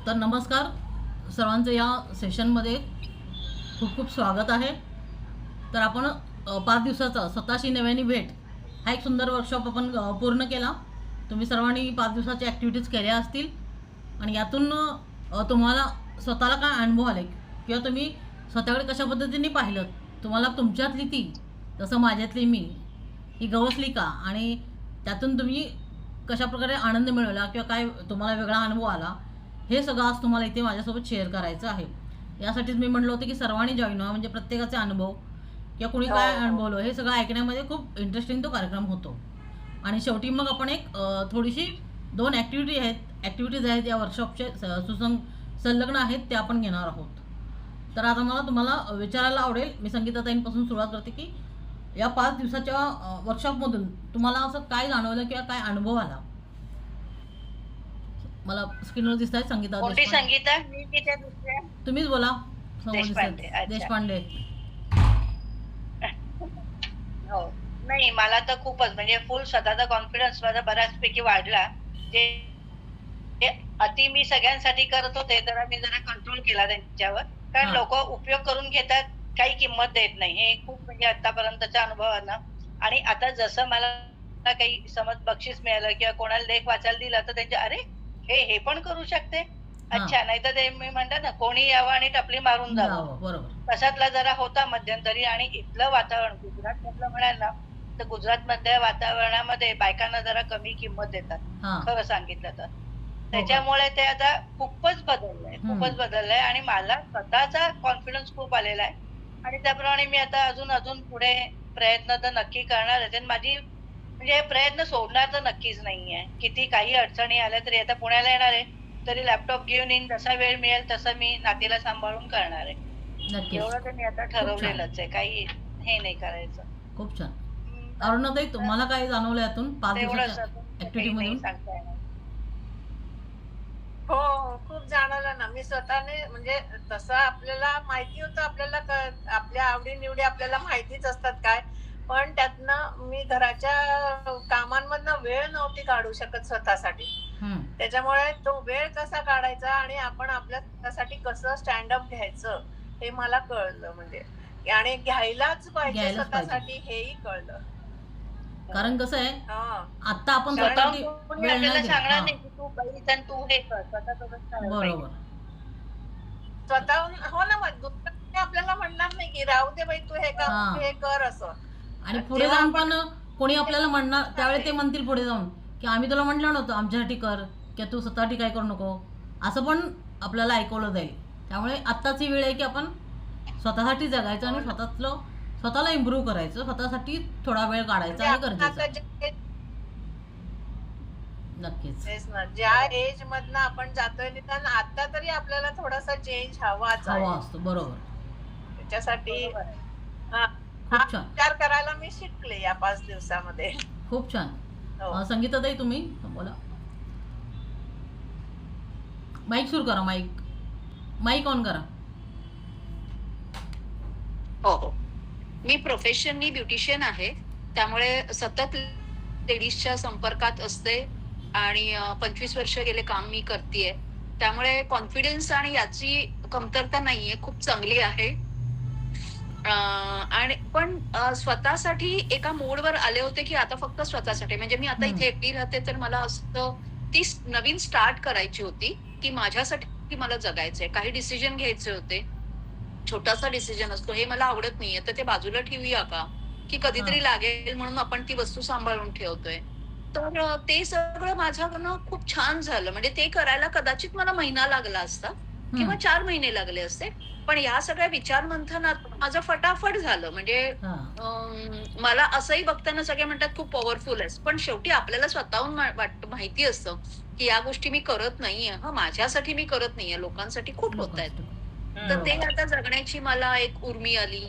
तर नमस्कार सर्वांचं या सेशनमध्ये खूप खूप स्वागत आहे. तर आपण 5 दिवसाचा स्वतःशी नव्याने भेट हा एक सुंदर वर्कशॉप आपण पूर्ण केला. तुम्ही सर्वांनी 5 दिवसाच्या ॲक्टिव्हिटीज केल्या असतील आणि यातून तुम्हाला स्वतःला काय अनुभव आले किंवा तुम्ही स्वतःकडे कशा पद्धतीने पाहिलं, तुम्हाला तुमच्यातली ती जसं माझ्यातली मी ही गवसली का आणि त्यातून तुम्ही कशाप्रकारे आनंद मिळवला किंवा काय तुम्हाला वेगळा अनुभव आला, हे सगळं आज तुम्हाला इथे माझ्यासोबत शेअर करायचं आहे. यासाठीच मी म्हटलं होतं की सर्वांनी जॉईन व्हा, म्हणजे प्रत्येकाचे अनुभव किंवा कुणी काय अनुभवलं हे सगळं ऐकण्यामध्ये खूप इंटरेस्टिंग तो कार्यक्रम होतो. आणि शेवटी मग आपण एक थोडीशी 2 ॲक्टिव्हिटीज आहेत या वर्कशॉपचे संलग्न आहेत, त्या आपण घेणार आहोत. तर आता मला तुम्हाला विचारायला आवडेल, मी संगीताताईंपासून सुरुवात करते की या 5 दिवसाच्या वर्कशॉपमधून तुम्हाला असं काय जाणवलं किंवा काय अनुभव आला? मला स्क्रीनवर दिसत आहे संगीता तुम्हीच बोला. देशपांडे. हो नाही, मला तर खूपच म्हणजे फुल स्वतःचा कॉन्फिडन्स माझा बऱ्याचपैकी वाढला. जे अति मी सगळ्यांसाठी करत होते तर मी जरा कंट्रोल केला त्यांच्यावर, कारण लोक उपयोग करून घेतात, काही किंमत देत नाही. हे खूप म्हणजे आतापर्यंतच्या अनुभवानं. आणि आता जसं मला काही समज बक्षीस मिळालं किंवा कोणाला लेख वाचायला दिला तर त्यांचे अरे हे पण करू शकते, अच्छा. नाही तर ते मी म्हणतात ना, कोणी यावं आणि टपली मारून जावं, बरोबर. तशातला जरा होता मध्यंतरी. आणि इथलं वातावरण गुजरात मधलं म्हणाल ना, तर गुजरात मधल्या वातावरणामध्ये बायकांना जरा कमी किंमत देतात, खरं सांगितलं तर. त्याच्यामुळे ते आता खूपच बदललंय आणि मला स्वतःचा कॉन्फिडन्स खूप आलेला आहे. आणि त्याप्रमाणे मी आता अजून पुढे प्रयत्न तर नक्की करणार आहे. माझी म्हणजे प्रयत्न सोडणार तर नक्कीच नाहीये. किती काही अडचणी आल्या तरी आता पुण्याला येणार आहे, तरी लॅपटॉप घेऊन येईन, जसा वेळ मिळेल तसं मी नातीला सांभाळून करणार आहे. एवढं तर मी आता ठरवलेलंच आहे, काही हे नाही करायचं. खूप छान. अरुणाताई, तुम्हाला काय जाणवलं यातून 5 दिवसाच्या ॲक्टिव्हिटीमधून? हो, खूप जाणवलं ना. मी स्वतःने म्हणजे तसं आपल्याला माहिती होतं, आपल्याला आपल्या आवडी-निवडी आपल्याला माहितीच असतात काय. पण त्यातनं मी घराच्या कामांमधनं वेळ नव्हती काढू शकत स्वतःसाठी. त्याच्यामुळे तो वेळ कसा काढायचा आणि आपण आपल्या स्वतःसाठी कसं स्टँड अप घ्यायचं हे मला कळलं. म्हणजे आणि घ्यायलाच पाहिजे स्वतःसाठी हेही कळलं. कारण कसं आहे, आता आपण आपल्याला सांगणार नाही की तू बघ तू हे कर, बरोबर स्वतःहून. हो ना, मग दुसरं आपल्याला म्हणणार नाही की राहू दे बाई तू हे कर असं. आणि पुढे जाऊन पण कोणी आपल्याला म्हणणार, त्यावेळी ते म्हणतील पुढे जाऊन की आम्ही तुला म्हटलं नव्हतं आमच्यासाठी कर किंवा तू स्वतःसाठी काय करू नको, असं पण आपल्याला ऐकवलं जाईल. त्यामुळे आत्ताच ही वेळ आहे की आपण स्वतःसाठी जगायचं आणि स्वतःला इम्प्रूव्ह करायचं, स्वतःसाठी थोडा वेळ काढायचा आहे गरजेचं. नक्कीच. ज्या एज मधनं आपण जातोय निदान आता तरी आपल्याला थोडासा चेंज हवा असतो. बरोबर. त्याच्यासाठी विचार करायला मी शिकले या 5 दिवसामध्ये. खूप छान. संगीताताई, तुम्ही बोला. माईक सुरू करा, माईक ऑन करा. हो, मी प्रोफेशननी ब्युटिशियन आहे, त्यामुळे सतत लेडीजच्या संपर्कात असते आणि 25 वर्ष गेले काम मी करतेय. त्यामुळे कॉन्फिडन्स आणि याची कमतरता नाहीये, खूप चांगली आहे. आणि पण स्वतःसाठी एका मोडवर आले होते की आता फक्त स्वतःसाठी, म्हणजे मी आता इथे एकटी राहते तर मला असं ती नवीन स्टार्ट करायची होती की माझ्यासाठी मला जगायचंय, काही डिसिजन घ्यायचे होते. छोटासा डिसिजन असतो, हे मला आवडत नाहीये तर ते बाजूला ठेवूया का, की कधीतरी लागेल म्हणून आपण ती वस्तू सांभाळून ठेवतोय. तर ते सगळं माझ्याकडनं खूप छान झालं. म्हणजे ते करायला कदाचित मला महिना लागला असता किंवा 4 महिने लागले असते, पण या सगळ्या विचार मंथनात माझं फटाफट झालं. म्हणजे मला असंही बघताना सगळे म्हणतात खूप पॉवरफुल आहेस, पण शेवटी आपल्याला स्वतःहून माहिती असतं की या गोष्टी मी करत नाहीये, माझ्यासाठी मी करत नाहीये, लोकांसाठी खूप होत आहेत. तर ते आता जगण्याची मला एक उर्मी आली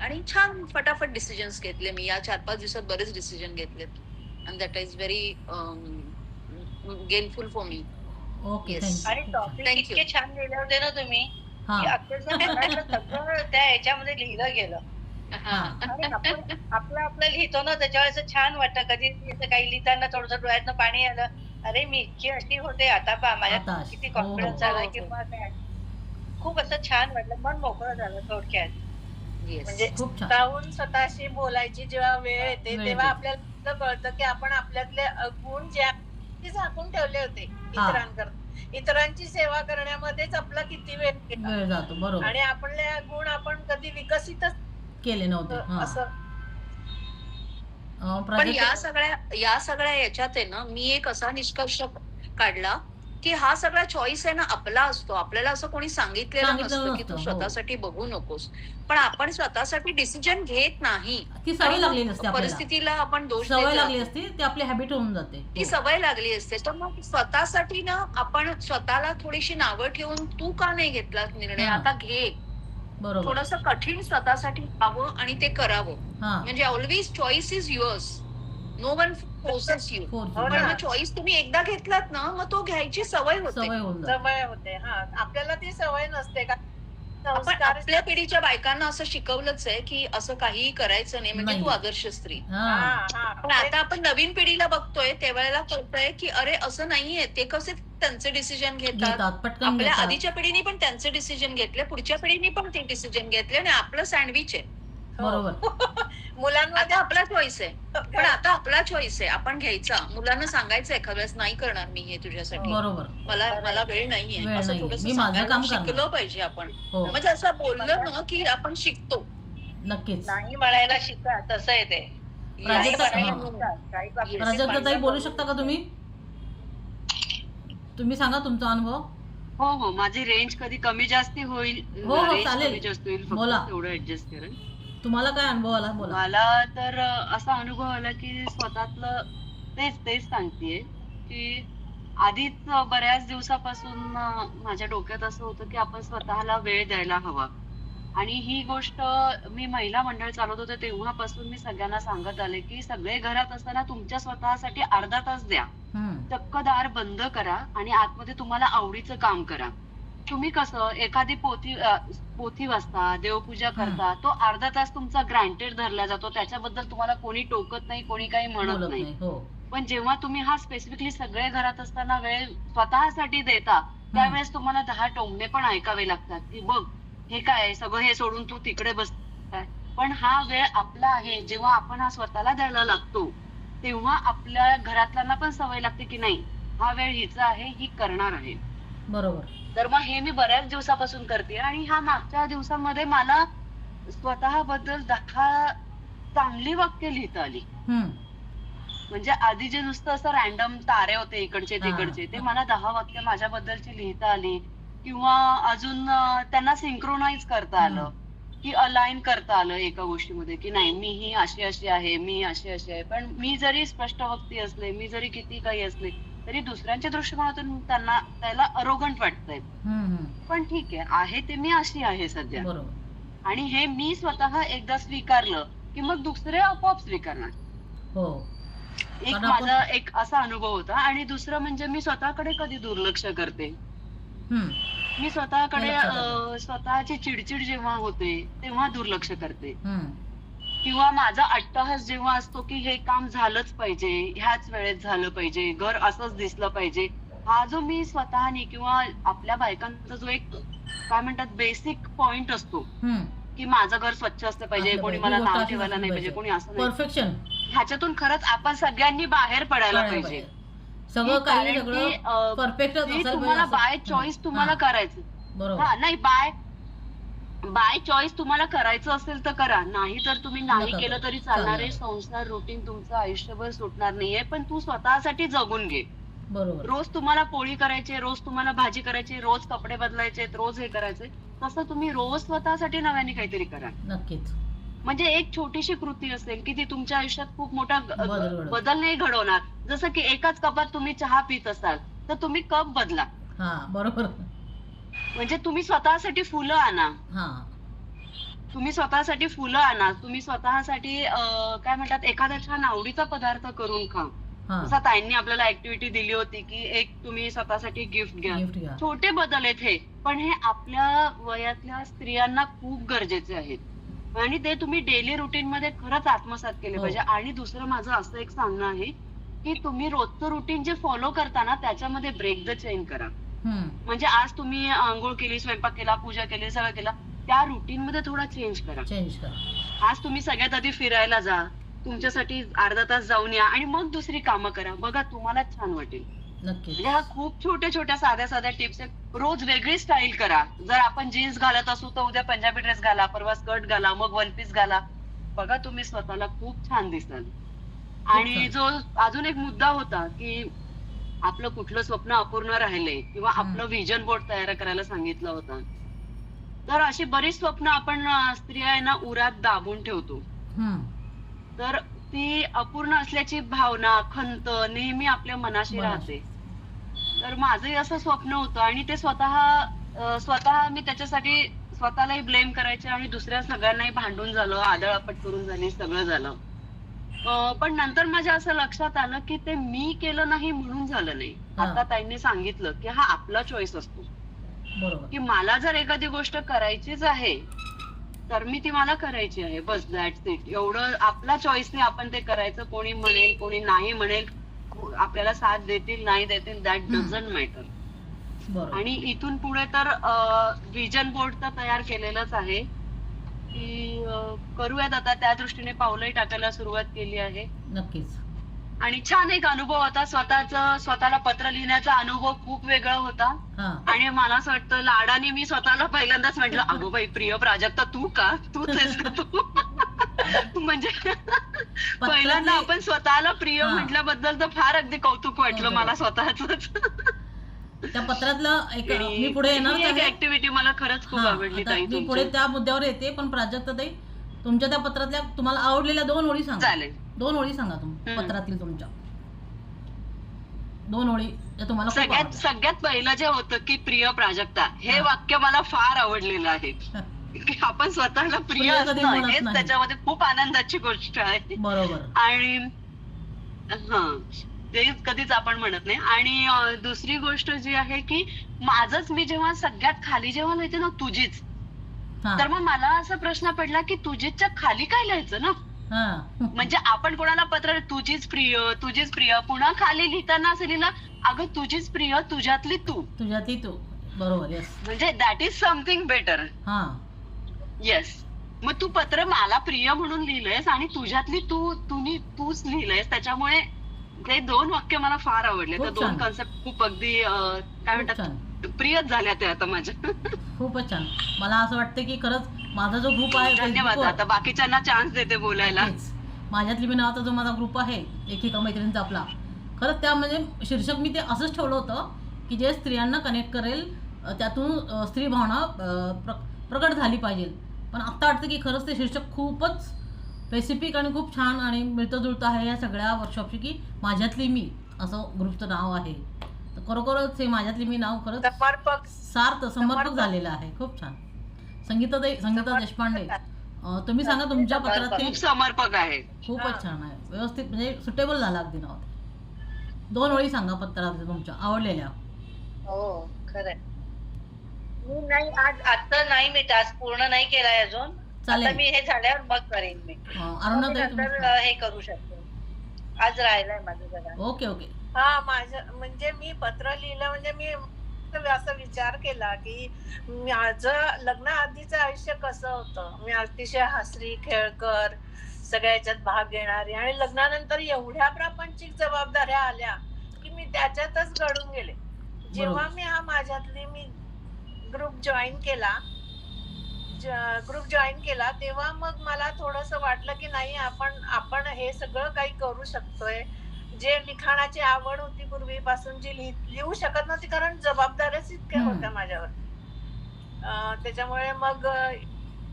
आणि छान फटाफट डिसिजन्स घेतले मी. या 4-5 दिवसात बरेच डिसिजन घेतलेत and that is very gainful for me. Okay, आणि टॉपिक इतके छान लिहिले होते ना तुम्ही, की अक्षरशः सगळं त्या ह्याच्यामध्ये लिहिलं गेलं. आणि आपण आपलं लिहितो ना, त्याच्यावेळेस छान वाटतं. कधी काही लिहिताना थोडंसं डोळ्यातनं पाणी आलं अरे मी इतकी अशी होते, आता पहा आता माझ्यात अशी. किती हो, कॉन्फिडन्स हो. आलाय किंवा काय. खूप असं छान वाटलं, मन मोकळं झालं थोडक्यात. म्हणजे खूप छान. स्वतःहून स्वतःशी बोलायची जेव्हा वेळ येते वेळ तेव्हा येते. आपल्याला कळतं की आपण आपल्यातले गुण जे आहेत ते झाकून ठेवले होते इतरांकरता. इतरांची सेवा करण्यामध्येच आपला किती वेळ गेला वेळ जातो, बरोबर. आणि आपले गुण आपण कधी विकसितच केले नव्हते. हा. असं. अं, पण प्राजक्ता. या सगळ्या याच्यात आहे ना, मी एक असा निष्कर्ष काढला की हा सगळा चॉईस आहे ना आपला असतो. आपल्याला असं कोणी सांगितलेलं नसतं की तू नसतं, हो. स्वतःसाठी बघू नकोस. पण आपण स्वतःसाठी डिसिजन घेत नाही ती सवय आणि लागलेली मग असते आपल्याला. परिस्थितीला आपण दोष सवय देत लागली राहतो. असते, ती आपली हॅबिट होऊन जाते. ती सवय लागली असते. तर मग स्वतःसाठी ना आपण स्वतःला थोडीशी नावं ठेवून तू का नाही घेतला निर्णय, हा. आता घे. बरोबर. थोडस कठीण स्वतःसाठी व्हावं आणि ते करावं. हा. म्हणजे always choice is yours, no one forces you. Force हो you. पण ना. मग चॉईस तुम्ही एकदा घेतलात ना, मग तो घ्यायची सवय होते. सवय होऊन जाते. सवय होते. हा, आपल्याला ती सवय नसते का आपण संस्कार. आपल्या पिढीच्या बायकांना असं शिकवलंच आहे की असं काहीही करायचं नाही, म्हणजे नाही. तू आदर्श स्त्री. हा. पण आता आपण नवीन पिढीला बघतोय त्यावेळेला कळतंय की अरे असं नाहीये, ते कसे त्यांचे डिसिजन घेतात. घेतात, पटकन आपल्या घेतात. आधीच्या पिढीने पण त्यांचे डिसिजन घेतले, पुढच्या पिढीने पण ते डिसिजन घेतले आणि आपलं सँडविच आहे. बरोबर. मुलांमध्ये आता आपला चॉईस आहे, पण आता आपला चॉईस आहे, आपण घ्यायचा. मुलांना सांगायचं एखाद्या वेळेस नाही करणार मी हे तुझ्यासाठी, बरोबर. मला वेळ नाहीये, वेळ असं नाहीये. थोडंसं मी माझं सांगायला काम करणार. शिकलं पाहिजे आपण. हो. म्हणजे असं बोललं ना की आपण शिकतो. नक्कीच. नाही म्हणायला शिका, तसं आहे ते. नाही प्राजक्ता- म्हणायला हा. शिका. काही बाबतीत प्राजक्ता ताई माणसं बोलू शकता का तुम्ही? तुम्ही सांगा तुमचा अनुभव. हो हो, माझी रेंज कधी कमी जास्ती होईल. हो, हो, रेंज चालेल. कमी जास्त होईल, बोला. फक्त तेवढं ऍडजस्ट करेन. तुम्हाला काय अनुभव आला, बोला. मला तर असा अनुभव आला की स्वतःतलं तेच सांगतेय की आधीच बऱ्याच दिवसापासून माझ्या डोक्यात असं होतं की आपण स्वतःला वेळ द्यायला हवा. आणि ही गोष्ट मी महिला मंडळ चालवत होते तेव्हापासून मी सगळ्यांना सांगत आले की सगळे घरात असताना तुमच्या स्वतःसाठी अर्धा तास द्या. हम्म. चक्क दार बंद करा आणि आतमध्ये तुम्हाला आवडीचं काम करा. तुम्ही कसं एखादी पोथी वाचता, देवपूजा करता, तो अर्धा तास तुमचा ग्रँटेड धरला जातो, त्याच्याबद्दल तुम्हाला कोणी टोकत नाही, कोणी काही म्हणत बोलत नाही. नाही. हो. पण जेव्हा तुम्ही हा स्पेसिफिकली सगळे घरात असताना वेळ स्वतःसाठी देता, त्यावेळेस तुम्हाला 10 टोमणे पण ऐकावे लागतात की बघ हे काय सगळं हे सोडून तू तिकडे बसताय. पण हा वेळ आपला आहे. जेव्हा आपण हा स्वतःला द्यायला लागतो तेव्हा आपल्या घरातल्यांना पण सवय लागते की नाही हा वेळ हिचा आहे, ही करणार आहे. बरोबर. तर मग हे मी बऱ्याच दिवसापासून करते आणि ह्या मागच्या दिवसामध्ये मला स्वतःबद्दल 10 चांगली वाक्य लिहिता आली. हम्म. म्हणजे आधी जे नुसतं असं रॅन्डम तारे होते इकडचे तिकडचे, ते मला 10 वाक्य माझ्याबद्दलची लिहिता आली. किंवा अजून त्यांना सिंक्रोनाइज करता आलं की अलाइन करता आलं एका गोष्टीमध्ये की नाही मी ही अशी आहे, मी अशी आहे. पण मी जरी स्पष्टवक्ती असले, मी जरी किती काही असले तरी दुसऱ्यांच्या दृष्टिकोनातून त्याला अरोगंट वाटतंय. पण ठीक आहे ते मी अशी आहे सध्या. बरोबर. आणि हे मी स्वतः एकदा स्वीकारलं की मग दुसरे आपोआप स्वीकारणार. हो. एक पण आपण- माझा एक असा अनुभव होता. आणि दुसरं म्हणजे मी स्वतःकडे कधी दुर्लक्ष करते. हम्म. मी स्वतःकडे हे लक्षात आलं. स्वतःची चिडचिड जेव्हा होते तेव्हा दुर्लक्ष करते. हम्म. किंवा माझा अट्टहास जेव्हा असतो की हे काम झालंच पाहिजे, ह्याच वेळेत झालं पाहिजे, घर असंच दिसलं पाहिजे, हा जो मी स्वतःने किंवा आपल्या बायकांचा जो एक काय म्हणतात बेसिक पॉइंट असतो हम्म. की माझं घर स्वच्छ असलं पाहिजे, असलं कोणी पाहिजे, मला ही गोष्ट नाव अशीच ठेवायला असली नाही पाहिजे, पाहिजे. कोणी असं नाही. परफेक्शन. ह्याच्यातून खरंच आपण सगळ्यांनी बाहेर पडायला पाहिजे. सगळं की काही कारण सगळं की, परफेक्ट ते तुम्हाला बाय चॉईस तुम्हाला करायचं. बरोबर. हा नाही बाय चॉईस तुम्हाला करायचं असेल तर करा, नाही तर तुम्ही नाही नका केलं करू. तरी चालणार आहे. चालणार. संसार रुटीन तुमचं आयुष्यभर सुटणार नाहीये. पण तू स्वतःसाठी जगून घे. बरोबर. रोज तुम्हाला पोळी करायची, रोज तुम्हाला भाजी करायची, रोज कपडे बदलायचे, रोज हे करायचे, तसं तुम्ही रोज स्वतःसाठी नव्याने काहीतरी करा. नक्कीच. म्हणजे एक छोटीशी कृती असेल की ती तुमच्या आयुष्यात खूप मोठा बदल घडवणार. बदल नाही घडवणार. जसं की एकाच कपात तुम्ही चहा पित असाल तर तुम्ही कप बदला. हा. बरोबर. म्हणजे तुम्ही स्वतःसाठी फुलं आणा. हा. तुम्ही स्वतःसाठी फुलं आणा. तुम्ही स्वतःसाठी काय म्हणतात एखादा छान आवडीचा पदार्थ करून खा. हा. जसं ताईंनी आपल्याला ऍक्टिव्हिटी दिली होती की एक तुम्ही स्वतःसाठी गिफ्ट घ्या. गिफ्ट घ्या. छोटे बदल आहेत हे, पण हे आपल्या वयातल्या स्त्रियांना खूप गरजेचे आहेत. आणि ते तुम्ही डेली रुटीन मध्ये खरंच आत्मसात केले हो. पाहिजे. आणि दुसरं माझं असं एक सांगणं आहे की तुम्ही रोजचं रुटीन जे फॉलो करता ना त्याच्यामध्ये ब्रेक द चेन करा. म्हणजे आज तुम्ही आंघोळ केली, स्वयंपाक केला, पूजा केली, सगळं केलं, त्या रुटीन मध्ये थोडा चेंज करा. आज तुम्ही सगळ्यात आधी फिरायला जा, तुमच्यासाठी अर्धा तास जाऊन या आणि मग दुसरी कामं करा. बघा तुम्हाला छान वाटेल. म्हणजे ह्या खूप छोट्या छोट्या साध्या साध्या टिप्स आहेत. रोज वेगळी स्टाईल करा. जर आपण जीन्स घालत असू तर उद्या पंजाबी ड्रेस घाला, परवा स्कर्ट घाला, मग वन पीस घाला. बघा तुम्ही स्वतःला खूप छान दिसाल. आणि जो अजून एक मुद्दा होता की आपलं कुठलं स्वप्न अपूर्ण राहिलंय किंवा आपलं व्हिजन बोर्ड तयार करायला सांगितलं होतं. तर अशी बरीच स्वप्न आपण स्त्रियांना उरात दाबून ठेवतो. तर ती अपूर्ण असल्याची भावना, खंत नेहमी आपल्या मनाशी राहते. तर माझंही असं स्वप्न होतं आणि ते स्वतः मी त्याच्यासाठी स्वतःलाही ब्लेम करायचे आणि दुसऱ्या सगळ्यांनाही भांडून झालं, आदळआपट करून झाली, सगळं झालं. पण नंतर माझ्या असं लक्षात आलं की ते मी केलं नाही म्हणून झालं नाही. आता ताईंनी सांगितलं की हा आपला चॉईस असतो, की मला जर एखादी गोष्ट करायचीच आहे तर मी ती मला करायची आहे, बस दॅट्स इट. एवढं आपला चॉईसने आपण ते करायचं. कोणी म्हणेल, कोणी नाही म्हणेल, आपल्याला साथ देतील नाही देतील, दॅट डझंट मॅटर. आणि इथून पुढे तर व्हिजन बोर्ड तर तयार केलेलंच आहे की करूयात आता, त्या दृष्टीने पावलंही टाकायला सुरुवात केली आहे. नक्कीच. आणि छान एक अनुभव होता. स्वतःला पत्र लिहिण्याचा अनुभव खूप वेगळा होता. आणि मला असं वाटतं लाडाने मी स्वतःला पहिल्यांदाच म्हटलं, अगो बाई प्रिय प्राजक्ता तूच आहेस का तू. म्हणजे पहिल्यांदा आपण स्वतःला प्रिय म्हटल्याबद्दल तर फार अगदी कौतुक वाटलं मला स्वतःच. त्या पत्रातलं एक मी पुढे येणार ऍक्टिव्हिटी मला खरंच खूप आवडली ताई. मी पुढे त्या मुद्द्यावर येते, पण प्राजक्ता ताई तुमच्या त्या पत्रातल्या तुम्हाला आवडलेल्या 2 ओळी सांगा. चालेल. 2 ओळी सांगा तुम्ही पत्रातील तुमच्या 2 ओळी तुम्हाला. सगळ्यात पहिलं जे होतं की प्रिय प्राजक्ता, हे वाक्य मला फार आवडलेलं आहे. की आपण स्वतःला प्रिय असणं हेच त्याच्यामध्ये खूप आनंदाची गोष्ट आहे. बरोबर. आणि ते कधीच आपण म्हणत नाही. आणि दुसरी गोष्ट जी आहे की माझंच मी जेव्हा सगळ्यात खाली जेव्हा लिहिते ना तुझीच, तर मग मला असा प्रश्न पडला की तुझीच्या खाली काय लिहायचं ना. म्हणजे आपण कोणाला पत्र तुझीच प्रिय, पुन्हा खाली लिहिताना असं लिहिलं, अगं तुझीच प्रिय, तुझ्यातली तू. बरोबर. म्हणजे that is something better. Yes. मग तू पत्र मला प्रिय म्हणून लिहिलंयस आणि तुझ्यातली तूच लिहिलंयस. त्याच्यामुळे ते 2 वाक्य मला फार आवडले. त्या 2 कॉन्सेप्ट खूप अगदी काय म्हणतात प्रियच झाल्या ते आता माझ्या. खूपच छान. मला असं वाटतं की खरंच माझा जो ग्रुप आहे, धन्यवाद. आता बाकीच्यांना चान्स देते बोलायला. माझ्यातली मी नावाचा जो माझा ग्रुप आहे एकेका मैत्रिणींचा आपला, खरंच त्या म्हणजे शीर्षक मी ते असंच ठेवलं होतं की जे स्त्रियांना कनेक्ट करेल, त्यातून स्त्री भावना प्रकट झाली पाहिजे. पण आता वाटतं की खरंच ते शीर्षक खूपच स्पेसिफिक आणि खूप छान आणि मिळतं जुळतं आहे या सगळ्या वर्कशॉपची, की माझ्यातली मी असं ग्रुपचं नाव आहे. तर खरोखरच हे माझ्यातली मी नाव खरंच समर्पक झालेलं आहे. खूप छान. संगीता देशपांडे, तुम्ही सांगा तुमच्या पत्रात. खूप समर्पक आहे. खूपच छान आहे. व्यवस्थित म्हणजे सुटेबल झाला अगदी नाव. 2 ओळी सांगा पत्रात तुमच्या आवडलेल्या. हो खरंय. मी नाही आता नाही, मी टास्क पूर्ण नाही केलाय अजून. आता मी हे झाल्यावर मग करेन. मी नंतर हे करू शकते. आज राहिलंय माझं जरा. ओके. माझं म्हणजे मी पत्र लिहिलं म्हणजे मी असा विचार केला की माझं लग्नाआधीचं आयुष्य कसं होतं. मी अतिशय हसरी खेळकर, सगळ्या ह्याच्यात भाग घेणारी, आणि लग्नानंतर एवढ्या प्रापंचिक जबाबदाऱ्या आल्या की मी त्याच्यातच घडून गेले. जेव्हा मी माझ्यातली ग्रुप जॉईन केला तेव्हा मग मला थोडस वाटलं की नाही, आपण हे सगळं काही करू शकतोय. जे लिखाणाची आवड होती पूर्वीपासून, जी लिहू शकत नव्हती कारण जबाबदाऱ्याच इतक्या होत्या माझ्यावर. त्याच्यामुळे मग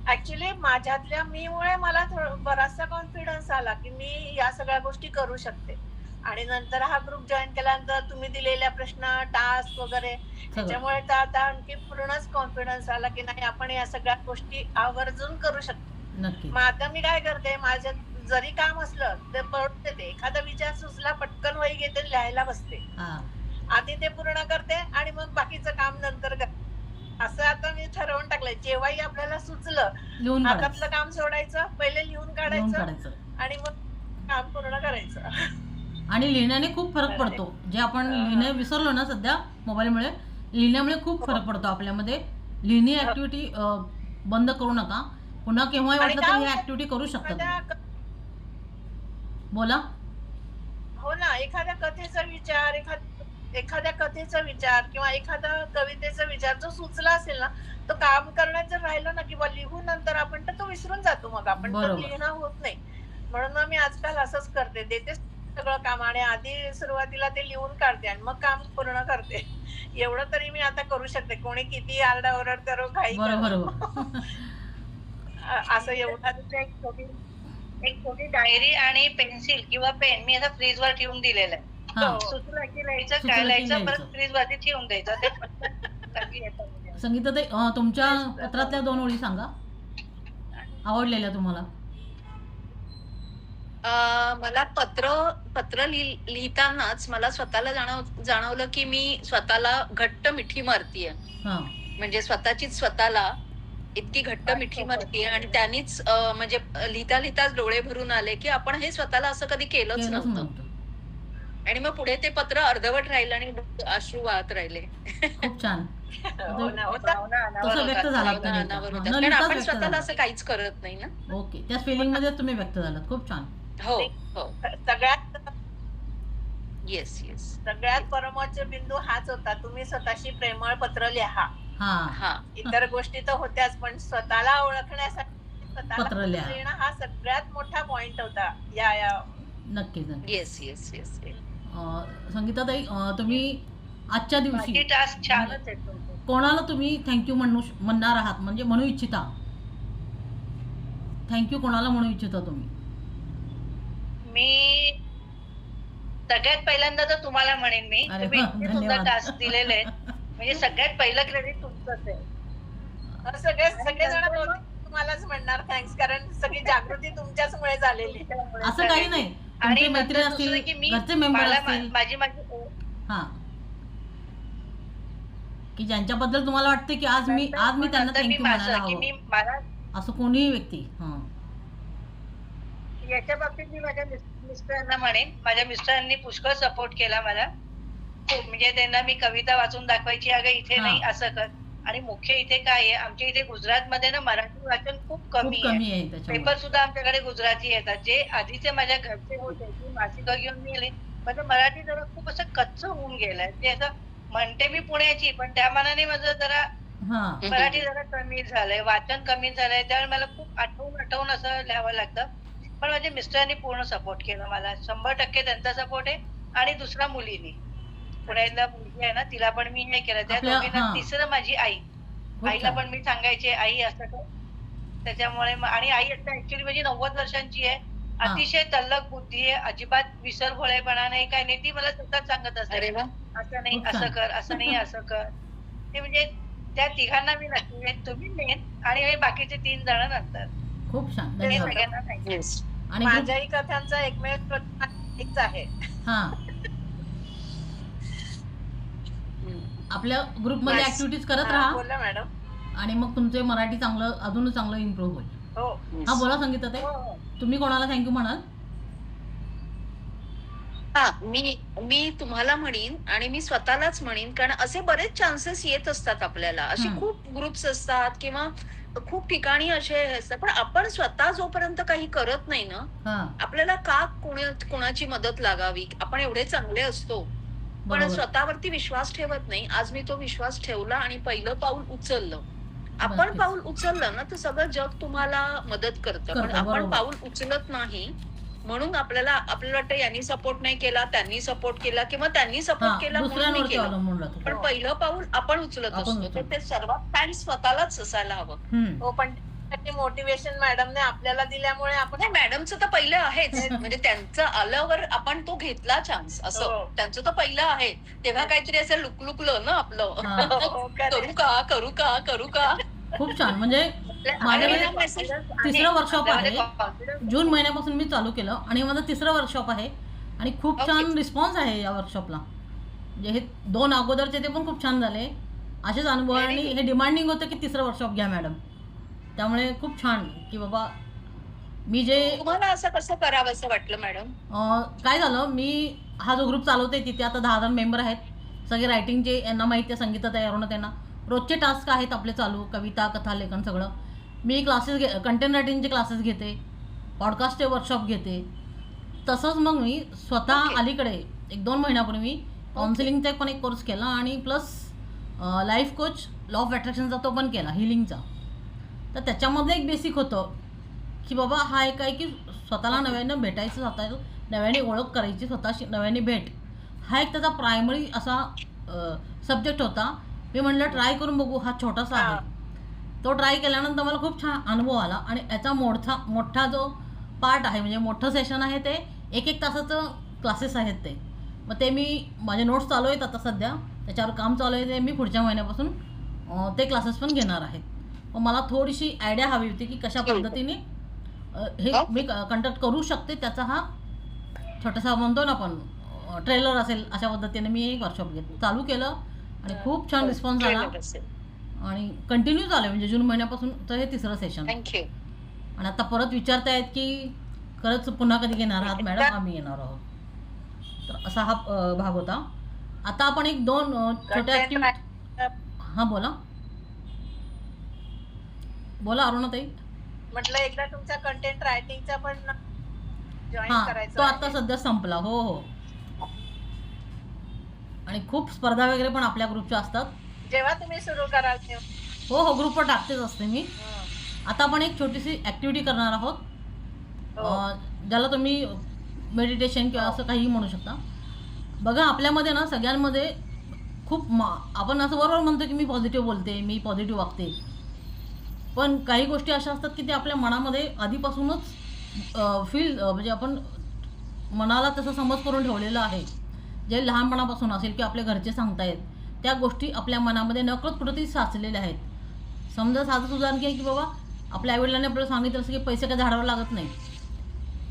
ऍक्च्युली माझ्यातल्या मीमुळे मला बराचसा कॉन्फिडन्स आला की मी या सगळ्या गोष्टी करू शकते. आणि नंतर हा ग्रुप जॉईन केल्यानंतर तुम्ही दिलेल्या प्रश्न, टास्क वगैरे, त्याच्यामुळे आता आणखी पूर्णच कॉन्फिडन्स आला की नाही, आपण या सगळ्या गोष्टी आवर्जून करू शकतो. मग आता मी काय करते, माझ्यात जरी काम असलं ते पडते, ते एखादा विचार सुचला पटकन वही घेते, लिहायला बसते. आधी ते पूर्ण करते आणि मग बाकीचं काम नंतर करते. असं आता मी ठरवून टाकलंय. जेव्हाही आपल्याला सुचलं हातातलं काम सोडायचं, पहिले लिहून काढायचं आणि मग काम पूर्ण करायचं. आणि लिहिण्याने खूप फरक पडतो. जे आपण लिहिणं विसरलो ना सध्या मोबाईलमुळे, लिहिण्यामुळे खूप फरक पडतो आपल्यामध्ये. लिहिणी ऍक्टिव्हिटी बंद करू नका. पुन्हा केव्हाही वाटलं तर ही ऍक्टिव्हिटी करू शकता. बोला. हो ना, एखाद्या कथेचा विचार, एखाद्या कथेचा विचार किंवा एखादा कवितेचा विचार जो सुचला असेल ना, तो काम करण्यात जर राहिलं ना किंवा लिहून नंतर आपण तर तो विसरून जातो. मग आपण तर लिहिणं होत नाही. म्हणून मग मी आजकाल असंच करते, देते सगळं काम आणि आधी सुरुवातीला ते लिहून काढते आणि मग काम पूर्ण करते. एवढं तरी मी आता करू शकते. कोणी किती आरडाओरड करो, घाई करो. असं एवढं एक छोटी डायरी आणि पेन्सिल किंवा पेन मी आता फ्रीजवर ठेवून दिलेलं आहे. सुचलं की लिहायचं, काय लिहायचं, परत फ्रीज वरती ठेवून द्यायचं. संगीता ताई, तुमच्या पत्रातल्या 2 ओळी सांगा आवडलेल्या तुम्हाला. मला पत्र लिहितानाच मला स्वतःला जाणवलं की मी स्वतःला घट्ट मिठी मारतीये. म्हणजे स्वतःचीच स्वतःला इतकी घट्ट मिठी मारतीये आणि त्यांनीच म्हणजे लिहिता लिहिताच डोळे भरून आले की आपण हे स्वतःला असं कधी केलंच नव्हतं. आणि मग पुढे ते पत्र अर्धवट राहिलं आणि अश्रू वाहत राहिले. खूप छान. कारण आपण स्वतःला असं काहीच करत नाही ना. ओके, त्या स्पेलिंग मध्ये तुम्ही व्यक्त झालात. खूप छान. हो हो, सगळ्यात येस येस, सगळ्यात परमोच्च बिंदू हाच होता, तुम्ही स्वतःशी प्रेमळ पत्र लिहा. इतर गोष्टी तर होत्याच, पण स्वतःला ओळखण्यासाठी पत्र लिहिणं हा सगळ्यात मोठा पॉइंट होता. या नक्कीच. Yes yes yes. संगीता ताई, तुम्ही आजच्या दिवशी टास्क छानच आहे. कोणाला तुम्ही थँक्यू म्हणणार आहात, म्हणजे म्हणू इच्छिता? थँक्यू कोणाला म्हणू इच्छिता तुम्ही? मी सगळ्यात पहिल्यांदा तर तुम्हाला म्हणेन मी, तुम्ही इतके सुंदर टास्क दिलेले आहेत. म्हणजे सगळ्यात पहिलं क्रेडिट तुमचंच आहे. सगळेजण तुम्हालाच म्हणणार थँक्स, कारण सगळी जागृती तुमच्याचमुळे झालेली. असं काही नाही. आणि दुसरं की मी माझी की ज्यांच्याबद्दल तुम्हाला वाटते की आज मी त्यांना थँक्यू म्हणायला हवं, असं कोणीही व्यक्ती. याच्या बाबतीत मी माझ्या मिस्टरांना म्हणेन. माझ्या मिस्टरांनी पुष्कळ सपोर्ट केला मला. म्हणजे त्यांना मी कविता वाचून दाखवायची, अगं इथे नाही असं कर. आणि मुख्य इथे काय आहे, आमच्या इथे गुजरातमध्ये ना मराठी वाचन खूप कमी आहे. पेपर सुद्धा आमच्याकडे गुजराती येतात. जे आधीचे माझ्या घरचे होते की मासिकं घेऊन गेले, माझं मराठी जरा खूप असं कच्च होऊन गेलंय. ते असं म्हणते मी पुण्याची, पण त्या मानाने माझं जरा मराठी जरा कमी झालंय, वाचन कमी झालंय. त्यामुळे मला खूप आठवून असं लिहावं लागतं. पण माझ्या मिस्टरांनी पूर्ण सपोर्ट केलं मला. 100% त्यांचा सपोर्ट आहे. आणि दुसरा मुलीनी, पुण्यातल्या मुलगी आहे ना, तिला पण मी हे केलं. त्या दोघींना. तिसरं माझी आईला पण मी सांगायचे आई असं कर. त्याच्यामुळे आणि आई आता ऍक्च्युअली म्हणजे 90 वर्षांची आहे. अतिशय तल्लख बुद्धी आहे, अजिबात विसरभोळेपणा नाही, काय नाही. ती मला सतत सांगत असते असं नाही असं कर, असं नाही असं कर. ते म्हणजे त्या तिघांना मी नक्की, तुम्ही मेन आणि हे बाकीचे 3 जण नंतर. खूप छान. सगळ्यांना थँक्यू. आणि माझ्याही कथांचा एकमेव एकच आहे. आपल्या ग्रुपमध्ये ऍक्टिव्हिटीज करत राहा. बोला मॅडम. आणि मग तुमचे मराठी अजून चांगलं इम्प्रूव्ह होईल. हो. बोला संगीता ताई, तुम्ही कोणाला थँक्यू म्हणाल? मी तुम्हाला म्हणीन आणि मी स्वतःलाच म्हणीन, कारण असे बरेच चान्सेस येत असतात आपल्याला. असे खूप ग्रुप्स असतात किंवा खूप ठिकाणी असे असतात, पण आपण स्वतः जोपर्यंत काही करत नाही ना, आपल्याला का कोणाची मदत लागावी? आपण एवढे चांगले असतो पण स्वतःवरती विश्वास ठेवत नाही. आज मी तो विश्वास ठेवला आणि पहिलं पाऊल उचललं. आपण पाऊल उचललं ना तर सगळं जग तुम्हाला मदत करतं. पण आपण पाऊल उचलत नाही, म्हणून आपल्याला वाटतं यांनी सपोर्ट नाही केला, त्यांनी सपोर्ट केला किंवा त्यांनी सपोर्ट केला म्हणून मी केलं. पण पहिलं पाऊल आपण उचलत असतो, तर ते सर्वात थँक्स स्वतःलाच असायला हवं. हो, पण मोटिवेशन मॅडमने आपल्याला दिल्यामुळे आपण. मॅडमचं तर पहिलं आहेच. म्हणजे त्यांचं आल्यावर आपण तो घेतला चान्स, असं त्यांचं तर पहिलं आहे. तेव्हा काहीतरी असं लुकलुकलं ना आपलं, करू का. खूप छान. म्हणजे माझ्याकडे 3रं वर्कशॉप आहे. जून महिन्यापासून मी चालू केलं आणि माझं 3रं वर्कशॉप आहे आणि खूप छान रिस्पॉन्स आहे या वर्कशॉपला. म्हणजे हे 2 अगोदरचे ते पण खूप छान झाले. असेच अनुभव. आणि हे डिमांडिंग होतं की 3रं वर्कशॉप घ्या मॅडम. त्यामुळे खूप छान की बाबा मी जे तुम्हाला असं कसं करावं असं वाटलं मॅडम? काय झालं, मी हा जो ग्रुप चालवते तिथे आता 10,000 मेंबर आहेत. सगळे रायटिंगचे, यांना माहिती आहे संगीता तयार त्यांना रोजचे टास्क आहेत आपले चालू, कविता, कथा, लेखन सगळं. मी क्लासेस कंटेंट रायटिंगचे क्लासेस घेते, पॉडकास्टचे वर्कशॉप घेते. तसंच मग मी स्वतः अलीकडे 1-2 महिन्यापूर्वी काउन्सिलिंगचा पण एक कोर्स केला आणि plus life coach, law of अट्रॅक्शनचा तो पण केला, हिलिंगचा. तर त्याच्यामध्ये एक बेसिक होतं की बाबा हा एक आहे की स्वतःला नव्यानं भेटायचं, स्वतः नव्याने ओळख करायची, स्वतःशी नव्याने भेट, हा एक त्याचा प्रायमरी असा सब्जेक्ट होता. मी म्हणलं ट्राय करून बघू, हा छोटासा आहे. तो ट्राय केल्यानंतर मला खूप छान अनुभव आला आणि याचा मोठा जो पार्ट आहे, म्हणजे मोठं सेशन आहे, ते 1-1 तासाचं क्लासेस आहेत ते. मग ते मी माझे नोट्स चालू आहेत आता सध्या, त्याच्यावर काम चालू आहे. ते मी पुढच्या महिन्यापासून ते क्लासेस पण घेणार आहेत. मग मला थोडीशी आयडिया हवी होती की कशा पद्धतीने हे मी कंडक्ट करू शकते. त्याचा हा छोटासा म्हणतो ना आपण ट्रेलर असेल, अशा पद्धतीने मी एक वर्कशॉप चालू केलं आणि खूप छान रिस्पॉन्स आला आणि कंटिन्यू झालं. म्हणजे जून महिन्यापासून तर हे 3रं सेशन. थँक्यू. आणि आता परत विचारतायत की खरंच पुन्हा कधी घेणार आहात मॅडम? आम्ही येणार आहोत. तर असा हा भाग होता. आता आपण 1-2 छोट्या ॲक्टिव्हिटी. हां बोला अरुणाताई. म्हटलं एकदा तुमचा कंटेंट रायटिंगचा पण जॉईन हां, करायचा तो आता सध्या संपला. हो. आणि खूप स्पर्धा वगैरे पण आपल्या ग्रुपच्या असतात. जेव्हा तुम्ही सुरू कराल तेव्हा. हो, ग्रुपवर टाकतेच असते मी. आता आपण एक छोटीशी ॲक्टिव्हिटी करणार आहोत, ज्याला तुम्ही मेडिटेशन किंवा असं काहीही म्हणू शकता. बघा, आपल्यामध्ये ना सगळ्यांमध्ये खूप आपण असं बरोबर म्हणतो की मी पॉझिटिव्ह बोलते, मी पॉझिटिव्ह वागते, पण काही गोष्टी अशा असतात की ते आपल्या मनामध्ये आधीपासूनच म्हणजे आपण मनाला तसं समज करून ठेवलेलं आहे. जे लहानपणापासून असेल की आपल्या घरचे सांगतायत, त्या गोष्टी आपल्या मनामध्ये नकळत कुठेतरी साचलेल्या आहेत. समजा साधंच उदाहरण घ्या की बाबा आपल्या आईवडिलांनी आपल्याला सांगितलं असं की पैसे काय झाडावर लागत नाही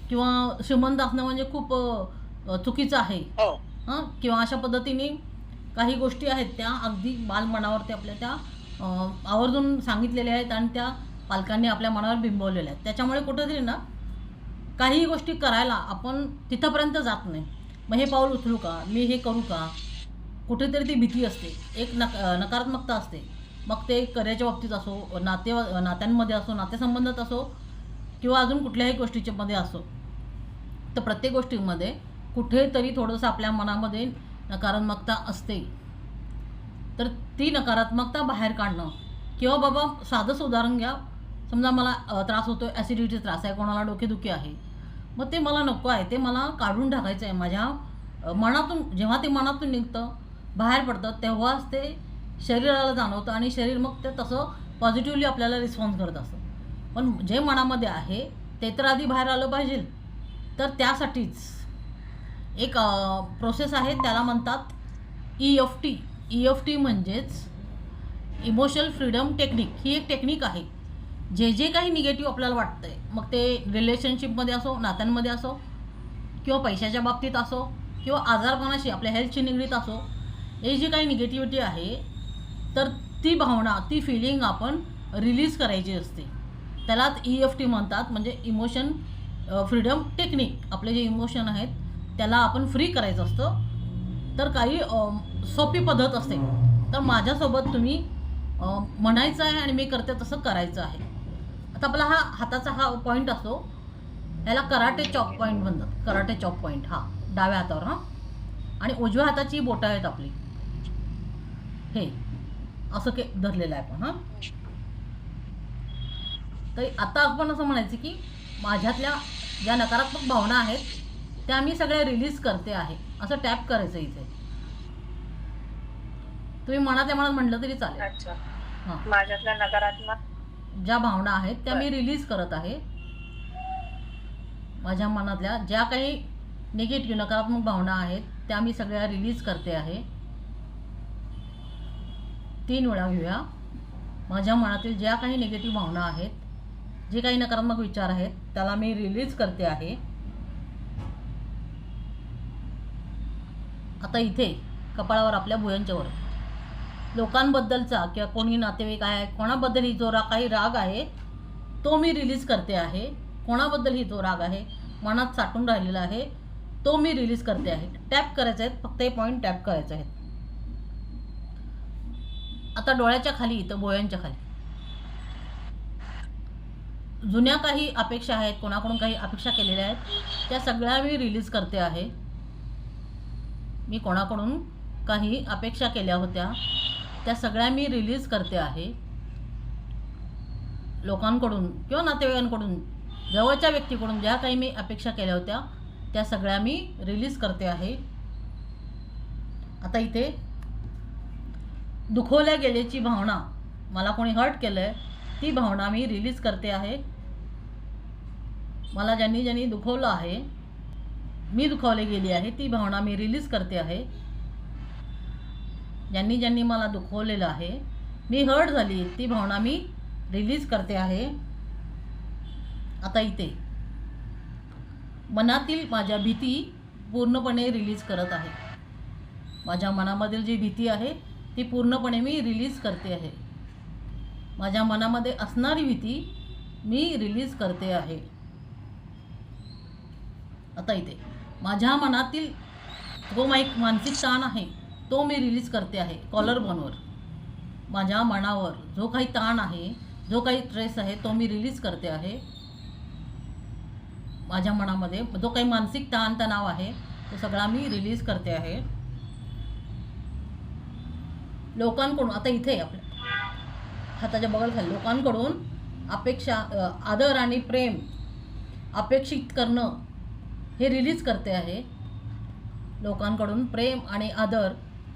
किंवा श्रीमंत असणं म्हणजे खूप चुकीचं आहे, किंवा अशा पद्धतीने काही गोष्टी आहेत त्या अगदी बालमनावरती आपल्या त्या आवर्जून सांगितलेल्या आहेत आणि त्या पालकांनी आपल्या मनावर बिंबवलेल्या आहेत. त्याच्यामुळे कुठेतरी ना काही गोष्टी करायला आपण तिथंपर्यंत जात नाही. मग हे पाऊल उचलू का, मी हे करू का, कुठेतरी ती भीती असते, एक नकारात्मकता असते. मग ते करिअरच्या बाबतीत असो, नात्यांमध्ये असो, नातेसंबंधात असो, किंवा अजून कुठल्याही गोष्टीच्या मध्ये असो. तर प्रत्येक गोष्टीमध्ये कुठेतरी थोडंसं आपल्या मनामध्ये नकारात्मकता असते. तर ती नकारात्मकता बाहेर काढणं, किंवा बाबा साधंच उदाहरण घ्या, समजा मला त्रास होतो, ॲसिडिटीचा त्रास आहे, कोणाला डोकेदुखी आहे, मग ते मला नको आहे, ते मला काढून टाकायचं आहे माझ्या मनातून. जेव्हा ते मनातून निघतं, बाहेर पडतं, तेव्हाच ते शरीराला जाणवतं आणि शरीर मग ते तसं पॉझिटिव्हली आपल्याला रिस्पॉन्स करत असतं. पण जे मनामध्ये आहे ते तर आधी बाहेर आलं पाहिजे. तर त्यासाठीच एक प्रोसेस आहे, त्याला म्हणतात EFT. EFT म्हणजेच इमोशनल फ्रीडम टेक्निक. ही एक टेक्निक आहे. जे काही निगेटिव्ह आपल्याला वाटतंय, मग ते रिलेशनशिपमध्ये असो, नात्यांमध्ये असो, किंवा पैशाच्या बाबतीत असो, किंवा आजारपणाशी आपल्या हेल्थशी निगडीत असो, हे जी काही निगेटिव्हिटी आहे, तर ती भावना, ती फिलिंग आपण रिलीज करायची असते. त्यालाच EFT म्हणतात, म्हणजे इमोशन फ्रीडम टेक्निक. आपले जे इमोशन आहेत त्याला आपण फ्री करायचं असतं. तर काही सोपी पद्धत असते. तर माझ्यासोबत तुम्ही म्हणायचं आहे आणि मी करते तसं करायचं आहे. आता आपला हा हाताचा हा पॉईंट असतो, याला कराटे चॉप पॉईंट म्हणतात. कराटे चॉप पॉईंट हा डाव्या हातावर, हां, आणि उजव्या हाताची बोटं आहेत आपली, हे असं धरलेलं आहे आपण. हां, तर आता आपण असं म्हणायचं की माझ्यातल्या ज्या नकारात्मक भावना आहेत त्या मी सगळ्या रिलीज करते आहे, असं टॅप करायचं इथे. तुम्ही मनातल्या मनात म्हटलं तरी चालेल. अच्छा, हां, माझ्यातल्या नकारात्मक ज्या भावना आहेत त्या मी रिलीज करत आहे. माझ्या मनातल्या ज्या काही निगेटिव्ह नकारात्मक भावना आहेत त्या मी सगळ्या रिलीज करते आहे. 3 वेळा घेऊया. माझ्या मनातील ज्या काही निगेटिव्ह भावना आहेत, जे काही नकारात्मक विचार आहेत, त्याला मी रिलीज करते आहे. आता इथे कपाळावर आपल्या भुयांच्यावर लोकांबद्दलचा किंवा कोणी नातेवाईक आहे, कोणाबद्दलही जो काही राग आहे तो मी रिलीज करते आहे. कोणाबद्दलही जो राग आहे मनात साठून राहिलेला आहे तो मी रिलीज करते आहे. टॅप करायचे आहेत, फक्त हे पॉईंट टॅप करायचे आहेत. आता डोळ्याच्या खाली इथं भोयांच्या खाली जुन्या काही अपेक्षा आहेत, कोणाकडून काही अपेक्षा केलेल्या आहेत त्या सगळ्या मी रिलीज करते आहे. मी कोणाकडून काही अपेक्षा केल्या होत्या त्या सगळ्या मी रिलीज करते आहे. लोकांकडून किंवा नातेवाईकांकडून, जवळच्या व्यक्तीकडून ज्या काही मी अपेक्षा केल्या होत्या त्या सगळ्या मी रिलीज करते आहे. आता इथे दुखवल्या गेल्याची भावना, मला कोणी हर्ट केलं आहे ती भावना मी रिलीज करते आहे. मला ज्यांनी ज्यांनी दुखवलं आहे, मी दुखावले गेली आहे ती भावना मी रिलीज करते आहे. ज्यांनी ज्यांनी मला दुखवलेलं आहे, मी हर्ट झाली ती भावना मी रिलीज करते आहे. आता इथे मनातील माझ्या भीती पूर्णपणे रिलीज करत आहे. माझ्या मनामधील जी भीती आहे ती पूर्णपणे मी रिलीज करते आहे. माझ्या मनामध्ये असणारी भीती मी रिलीज करते आहे. आता इथे माझ्या मनातील जो मानसिक ताण आहे तो मी रिलीज करते आहे. कॉलर बोनवर माझ्या मनावर जो काही ताण आहे, जो काही स्ट्रेस आहे तो मी रिलीज करते आहे. माझ्या मनामध्ये जो काही मानसिक ताणतणाव आहे तो सगळा मी रिलीज करते आहे. लोकांकडून, आता इथे आपल्या हाताच्या बगल खाली लोकांकडून अपेक्षा, आदर आणि प्रेम अपेक्षित करणं हे रिलीज करते आहे. लोकांकडून प्रेम आणि आदर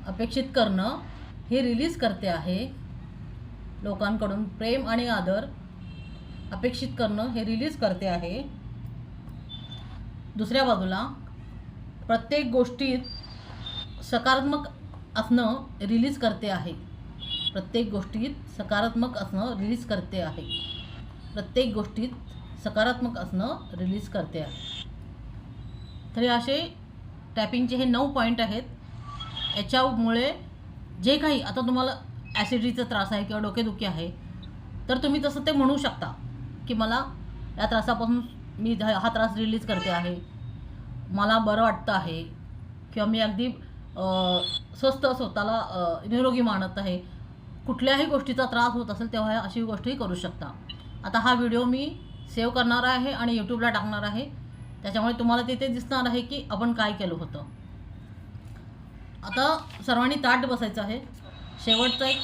अपेक्षित करणं हे रिलीज करते आहे. लोकांकडून प्रेम आणि आदर अपेक्षित करणं हे रिलीज करते आहे. दुसऱ्या बाजूला प्रत्येक गोष्टीत सकारात्मक असणं रिलीज करते आहे. प्रत्येक गोष्टीत सकारात्मक असणं रिलीज करते आहे. प्रत्येक गोष्टीत सकारात्मक असणं रिलीज करते आहे. तरी असे टॅपिंगचे हे 9 पॉईंट आहेत. याच्यामुळे जे काही आता तुम्हाला ॲसिडिटीचा त्रास आहे किंवा डोकेदुखी आहे तर तुम्ही तसं ते म्हणू शकता की मला या त्रासापासून मी हा त्रास रिलीज करते आहे, मला बरं वाटतं आहे किंवा मी अगदी स्वस्थ स्वतःला निरोगी मानत आहे. कुठल्याही गोष्टीचा त्रास होत असेल तेव्हा अशी गोष्टही करू शकता. आता हा व्हिडिओ मी सेव्ह करणार आहे आणि यूट्यूबला टाकणार आहे, त्याच्यामुळे तुम्हाला तिथे दिसणार आहे की आपण काय केलं होतं. आता सर्वांनी ताट बसायचं आहे. शेवटचं एक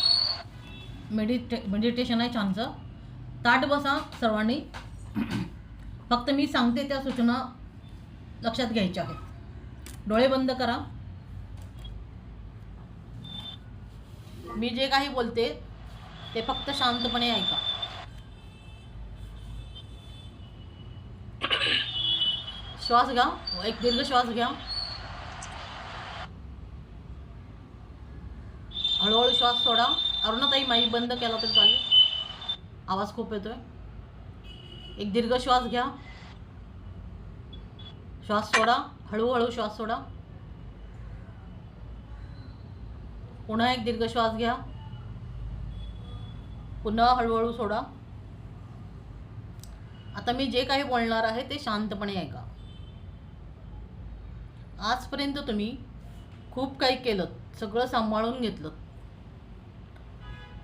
मेडिटेशन आहे छानचं. ताट बसा सर्वांनी. फक्त मी सांगते त्या सूचना लक्षात घ्यायच्या आहेत. डोळे बंद करा. मी जे काही बोलते ते फक्त शांतपणे ऐका. श्वास घ्या, एक दीर्घ श्वास घ्या. हळूहळू श्वास सोडा. अरुणाताई माईक बंद केला तरी चालेल, आवाज खूप येतोय. एक दीर्घ श्वास घ्या, श्वास सोडा, हळूहळू श्वास सोडा. पुन्हा एक दीर्घ श्वास घ्या, पुन्हा हळूहळू सोडा. आता मी जे काही बोलणार आहे ते शांतपणे ऐका. आजपर्यंत तुम्ही खूप काही केलं, सगळं सांभाळून घेतलं.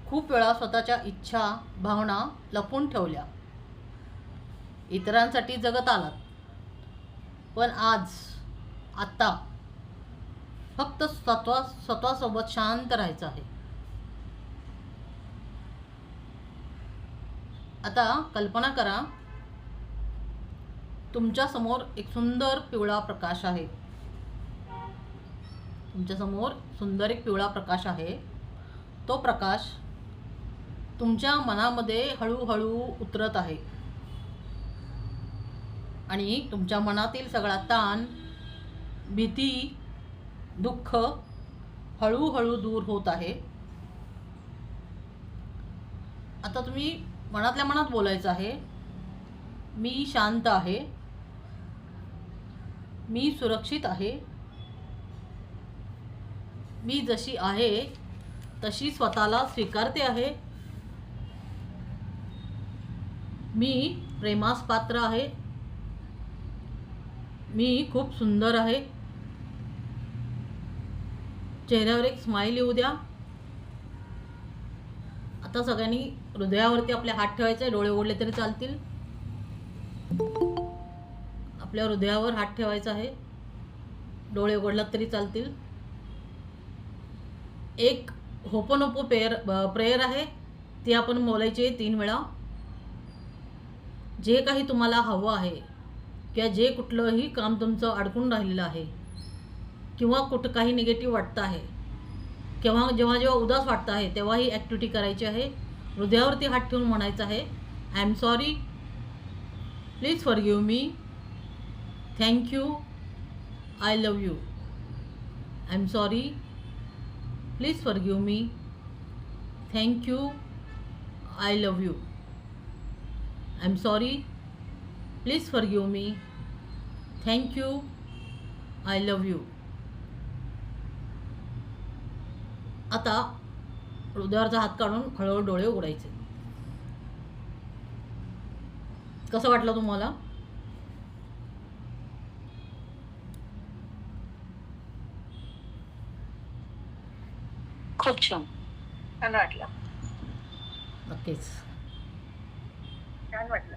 खूप वेळा स्वतःच्या इच्छा, भावना लपवून ठेवल्या. इतरांसाठी जगत आलात. पण आता फक्त स्वतःसोबत शांत राहायचं आहे. आता कल्पना करा, तुमच्या समोर एक सुंदर पिवळा प्रकाश आहे. तुमच्या समोर सुंदर एक पिवळा प्रकाश आहे. तो प्रकाश तुमच्या मनामध्ये हळूहळू उतरत आहे आणि तुमच्या मनातील सगळा ताण, भीती, दुःख हळूहळू दूर होत आहे. आता तुम्ही मनातल्या मनात बोलायचं आहे, मी शांत आहे, मी सुरक्षित आहे, मी जशी आहे तशी स्वतःला स्वीकारते आहे, मी प्रेमास पात्र आहे, मी खूप सुंदर आहे, चेहऱ्यावर एक स्माइल येऊ द्या. आता सगळ्यांनी हृदयावरती आपले हात ठेवायचे, डोळे उघडले तरी चालतील. आपल्या हृदयावर हात ठेवायचा आहे, डोळे उघडलात तरी चालतील. एक होपोनोपो प्रेयर आहे, ती आपण बोलायची 3 वेळा. जे काही तुम्हाला हवं आहे किंवा जे कुठलंही काम तुमचं अडकून राहिलेलं आहे किंवा कुठं काही निगेटिव्ह वाटतं आहे किंवा जेव्हा उदास वाटतं आहे तेव्हा ही ॲक्टिव्हिटी करायची आहे. हृदयावरती हात ठेवून म्हणायचं आहे, I am sorry, please forgive me, thank you, I love you. I am sorry, please forgive me, thank you, I love you. I am sorry, please forgive me, thank you, I love you. आता हृदयावरचा हात काढून हळूहळू डोळे उघडायचे. कसं वाटलं तुम्हाला? खूप छान. छान वाटलं. नक्कीच. छान वाटलं.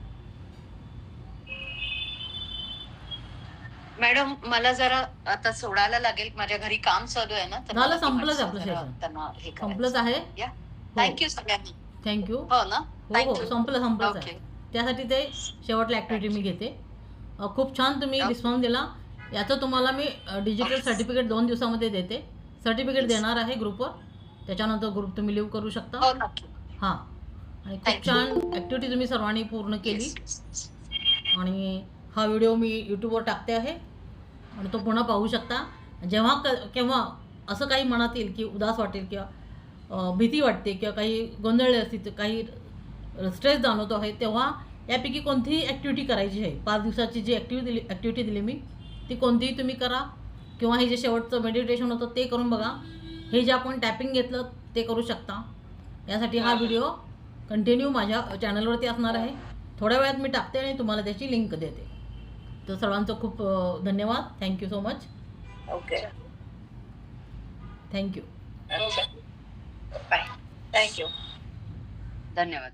मॅडम मला जरा आता सोडायला लागेल, माझ्या घरी काम चालू आहे ना. तर झालं, संपलंच आपलं जरा सेशन. त्यांना हे संपलंच आहे. थँक्यू सगळ्यांनी. थँक्यू. हो ना. हो, संपलंच ओके. आहे. त्यासाठी ते शेवटला ॲक्टिव्हिटी मी घेते. खूप छान तुम्ही रिस्पॉन्स दिला. याचं तुम्हाला मी डिजिटल सर्टिफिकेट 2 दिवसामध्ये देते. सर्टिफिकेट देणार आहे ग्रुपवर, त्याच्यानंतर ग्रुप तुम्ही लिव्ह करू शकता. हो नक्की. हां, आणि खूप छान ॲक्टिव्हिटी तुम्ही सर्वांनी पूर्ण केली. आणि हा व्हिडिओ मी यूट्यूबवर टाकते आहे आणि तो पुन्हा पाहू शकता. जेव्हा केव्हा असं काही मनात येईल की उदास वाटेल किंवा भीती वाटते किंवा काही गोंधळले असतील, काही स्ट्रेस जाणवतो आहे, तेव्हा यापैकी कोणतीही ॲक्टिव्हिटी करायची आहे. 5 दिवसाची जी ॲक्टिव्हिटी दिली मी, ती कोणतीही तुम्ही करा. किंवा हे जे शेवटचं मेडिटेशन होतं ते करून बघा. हे जे आपण टॅपिंग घेतलं ते करू शकता. यासाठी हा व्हिडिओ कंटिन्यू माझ्या चॅनलवरती असणार आहे. थोड्या वेळात मी टाकते आणि तुम्हाला त्याची लिंक देते. तर सर्वांचं खूप धन्यवाद. Thank you so much. Okay. Thank you. अच्छा. बाय. थँक्यू. धन्यवाद.